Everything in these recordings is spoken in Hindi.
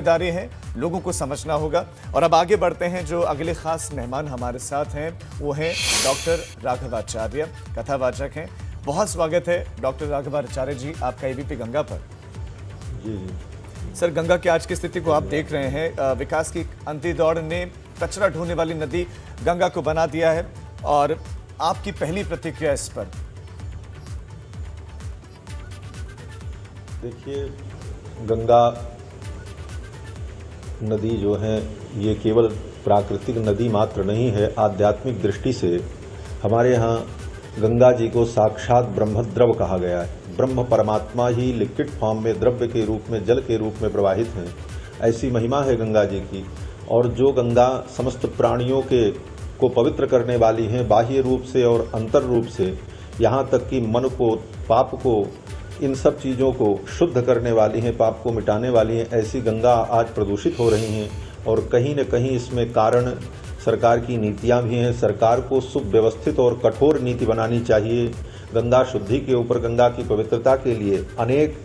जिम्मेदारी है, लोगों को समझना होगा। और अब आगे बढ़ते हैं। जो अगले खास मेहमान हमारे साथ हैं वो हैं डॉक्टर राघवाचार्य, कथावाचक हैं। बहुत स्वागत है डॉक्टर राघवाचार्य जी आपका एबीपी गंगा पर। जी सर, गंगा की आज की स्थिति को आप देख रहे हैं। विकास की अंधी दौड़ ने कचरा ढोने वाली नदी गंगा को बना दिया है, और आपकी पहली प्रतिक्रिया इस पर? देखिए, गंगा नदी जो है ये केवल प्राकृतिक नदी मात्र नहीं है। आध्यात्मिक दृष्टि से हमारे यहाँ गंगा जी को साक्षात ब्रह्मद्रव कहा गया है। ब्रह्म परमात्मा ही लिक्विड फॉर्म में द्रव्य के रूप में, जल के रूप में प्रवाहित हैं। ऐसी महिमा है गंगा जी की। और जो गंगा समस्त प्राणियों को पवित्र करने वाली हैं, बाह्य रूप से और अंतर रूप से, यहाँ तक कि मन को, पाप को, इन सब चीज़ों को शुद्ध करने वाली हैं, पाप को मिटाने वाली हैं, ऐसी गंगा आज प्रदूषित हो रही हैं। और कहीं न कहीं इसमें कारण सरकार की नीतियां भी हैं। सरकार को सुव्यवस्थित और कठोर नीति बनानी चाहिए। गंगा शुद्धि के ऊपर, गंगा की पवित्रता के लिए अनेक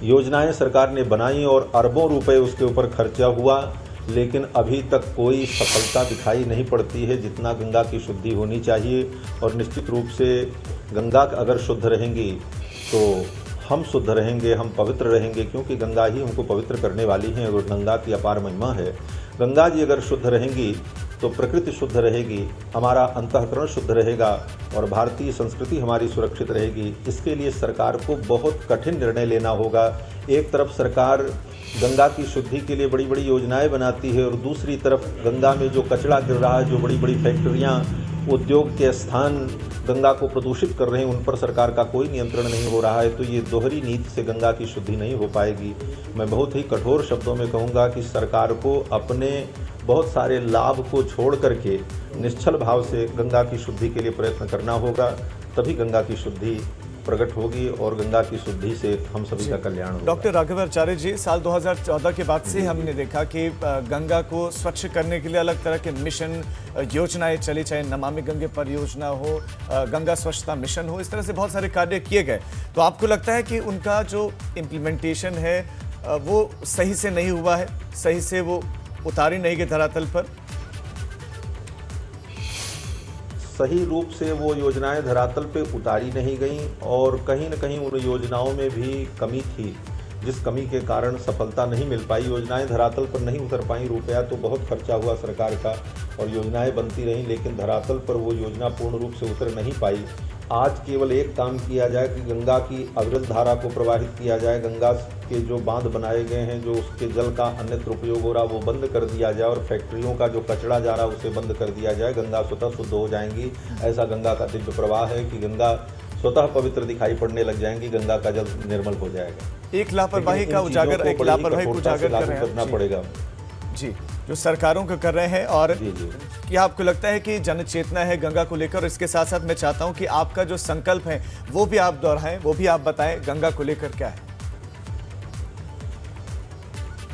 योजनाएं सरकार ने बनाई और अरबों रुपए उसके ऊपर खर्चा हुआ, लेकिन अभी तक कोई सफलता दिखाई नहीं पड़ती है जितना गंगा की शुद्धि होनी चाहिए। और निश्चित रूप से गंगा अगर शुद्ध रहेंगी तो हम शुद्ध रहेंगे, हम पवित्र रहेंगे, क्योंकि गंगा ही हमको पवित्र करने वाली है और गंगा की अपार महिमा है। गंगा जी अगर शुद्ध रहेंगी तो प्रकृति शुद्ध रहेगी, हमारा अंतःकरण शुद्ध रहेगा और भारतीय संस्कृति हमारी सुरक्षित रहेगी। इसके लिए सरकार को बहुत कठिन निर्णय लेना होगा। एक तरफ सरकार गंगा की शुद्धि के लिए बड़ी बड़ी योजनाएं बनाती है और दूसरी तरफ गंगा में जो कचरा गिर रहा है, जो बड़ी बड़ी फैक्ट्रियां, उद्योग के स्थान गंगा को प्रदूषित कर रहे हैं, उन पर सरकार का कोई नियंत्रण नहीं हो रहा है। तो ये दोहरी नीति से गंगा की शुद्धि नहीं हो पाएगी। मैं बहुत ही कठोर शब्दों में कहूँगा कि सरकार को अपने बहुत सारे लाभ को छोड़ करके निश्चल भाव से गंगा की शुद्धि के लिए प्रयत्न करना होगा, तभी गंगा की शुद्धि प्रकट होगी और गंगा की शुद्धि से हम सभी का कल्याण होगा। डॉक्टर राघवाचार्य जी, साल 2014 के बाद से हमने देखा कि गंगा को स्वच्छ करने के लिए अलग तरह के मिशन, योजनाएं चली, चाहे नमामि गंगे परियोजना हो, गंगा स्वच्छता मिशन हो, इस तरह से बहुत सारे कार्य किए गए। तो आपको लगता है कि उनका जो इम्प्लीमेंटेशन है वो सही से नहीं हुआ है, सही से वो उतारी नहीं गई धरातल पर? सही रूप से वो योजनाएं धरातल पे उतारी नहीं गईं और कहीं न कहीं उन योजनाओं में भी कमी थी, जिस कमी के कारण सफलता नहीं मिल पाई। योजनाएं धरातल पर नहीं उतर पाई। रुपया तो बहुत खर्चा हुआ सरकार का और योजनाएं बनती रहीं, लेकिन धरातल पर वो योजना पूर्ण रूप से उतर नहीं पाई। आज केवल एक काम किया जाए कि गंगा की अविरल धारा को प्रवाहित किया जाए। गंगा के जो बांध बनाए गए हैं, जो उसके जल का अन्यत्र उपयोग हो रहा, वो बंद कर दिया जाए और फैक्ट्रियों का जो कचरा जा रहा उसे बंद कर दिया जाए। गंगा स्वतः शुद्ध हो जाएंगी। ऐसा गंगा का दिव्य प्रवाह है कि गंगा स्वतः पवित्र दिखाई पड़ने लग जाएंगी, गंगा का जल निर्मल हो जाएगा। एक लापरवाही का उजागर, एक लापरवाही को उजागर करना पड़ेगा जी, जो सरकारों को कर रहे हैं। और जी। क्या आपको लगता है कि जन चेतना है गंगा को लेकर? इसके साथ साथ मैं चाहता हूं कि आपका जो संकल्प है वो भी आप दोहराएं, वो भी आप बताएं, गंगा को लेकर क्या है?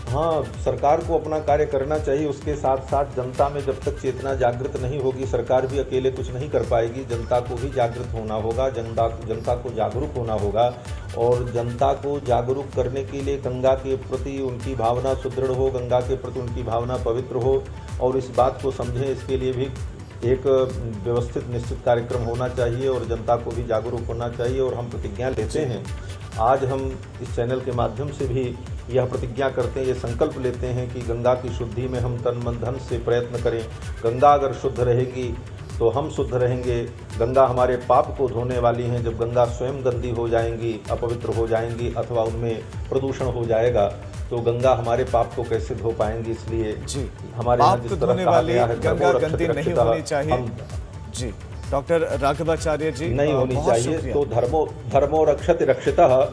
हाँ, सरकार को अपना कार्य करना चाहिए। उसके साथ साथ जनता में जब तक चेतना जागृत नहीं होगी, सरकार भी अकेले कुछ नहीं कर पाएगी। जनता को भी जागृत होना होगा, जनता को जागरूक होना होगा। और जनता को जागरूक करने के लिए गंगा के प्रति उनकी भावना सुदृढ़ हो, गंगा के प्रति उनकी भावना पवित्र हो और इस बात को समझें। इसके लिए भी एक व्यवस्थित निश्चित कार्यक्रम होना चाहिए और जनता को भी जागरूक होना चाहिए। और हम प्रतिज्ञा लेते हैं, आज हम इस चैनल के माध्यम से भी यह प्रतिज्ञा करते हैं, ये संकल्प लेते हैं कि गंगा की शुद्धि में हम तन मन धन से प्रयत्न करें। गंगा अगर शुद्ध रहेगी तो हम शुद्ध रहेंगे। गंगा हमारे पाप को धोने वाली हैं। जब गंगा स्वयं गंदी हो जाएंगी, अपवित्र हो जाएंगी अथवा उनमें प्रदूषण हो जाएगा, तो गंगा हमारे पाप को कैसे धो पाएंगी? इसलिए जी, हमारे यहाँ जिस तरह कहा गया है, गंगा गंदी नहीं होनी चाहिए। जी, डॉक्टर राघवाचार्य जी, नहीं होनी चाहिए। तो धर्मो रक्षति रक्षितः।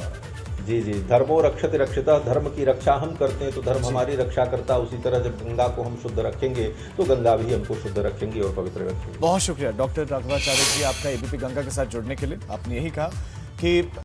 जी, धर्मो रक्षति रक्षितः। धर्म की रक्षा हम करते हैं तो धर्म हमारी रक्षा करता। उसी तरह जब गंगा को हम शुद्ध रखेंगे तो गंगा भी हमको शुद्ध रखेंगी और पवित्र रखेंगी। बहुत शुक्रिया डॉक्टर राघवाचार्य जी आपका एबीपी गंगा के साथ जुड़ने के लिए। आपने यही कहा कि